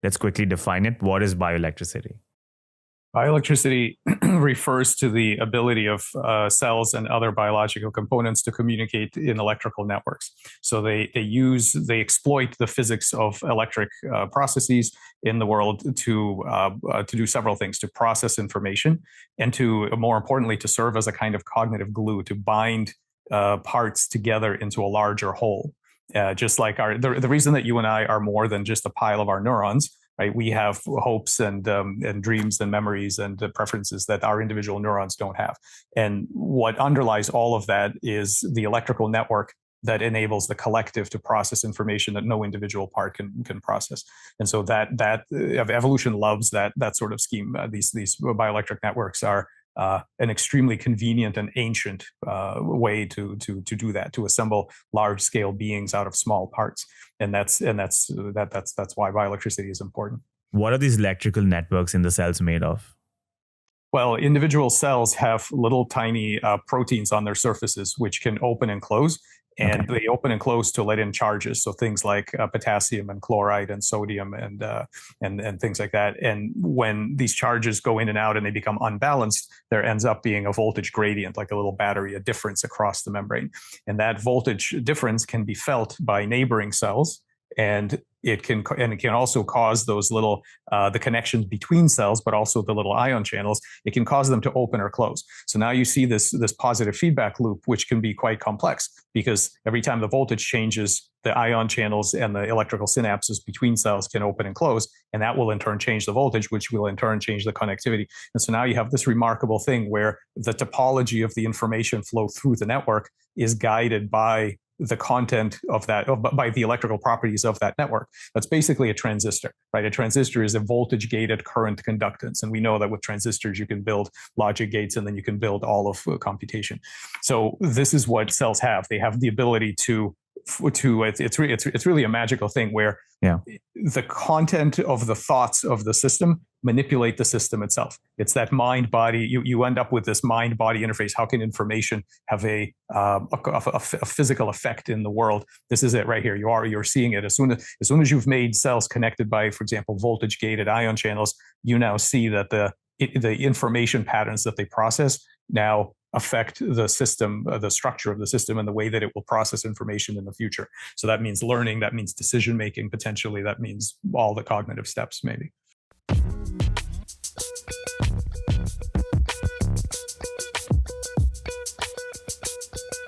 Let's quickly define it. What is bioelectricity? Bioelectricity refers to the ability of cells and other biological components to communicate in electrical networks. So they exploit the physics of electric processes in the world to do several things: to process information, and to, more importantly, to serve as a kind of cognitive glue to bind parts together into a larger whole. Just like the reason that you and I are more than just a pile of our neurons. Right, we have hopes and dreams and memories and preferences that our individual neurons don't have. And what underlies all of that is the electrical network that enables the collective to process information that no individual part can process. And so that evolution loves that sort of scheme. These bioelectric networks are an extremely convenient and ancient way to do that, to assemble large scale beings out of small parts, and that's why bioelectricity is important. What are these electrical networks in the cells made of? Well, individual cells have little tiny proteins on their surfaces which can open and close. And they open and close to let in charges, so things like potassium and chloride and sodium and things like that. And when these charges go in and out and they become unbalanced, there ends up being a voltage gradient, like a little battery, a difference across the membrane. And that voltage difference can be felt by neighboring cells, and it can also cause those little the connections between cells, but also the little ion channels. It can cause them to open or close. So now you see this positive feedback loop, which can be quite complex, because every time the voltage changes, the ion channels and the electrical synapses between cells can open and close, and that will in turn change the voltage, which will in turn change the connectivity. And so now you have this remarkable thing where the topology of the information flow through the network is guided by the content of that, by the electrical properties of that network. That's basically a transistor, right? A transistor is a voltage-gated current conductance. And we know that with transistors, you can build logic gates, and then you can build all of computation. So this is what cells have. They have the ability to it's really a magical thing where the content of the thoughts of the system manipulate the system itself. It's that mind-body. You end up with this mind-body interface. How can information have a physical effect in the world? This is it right here. You're seeing it as soon as you've made cells connected by, for example, voltage-gated ion channels. You now see that the information patterns that they process now affect the system, the structure of the system, and the way that it will process information in the future. So that means learning, that means decision making, potentially, that means all the cognitive steps, maybe.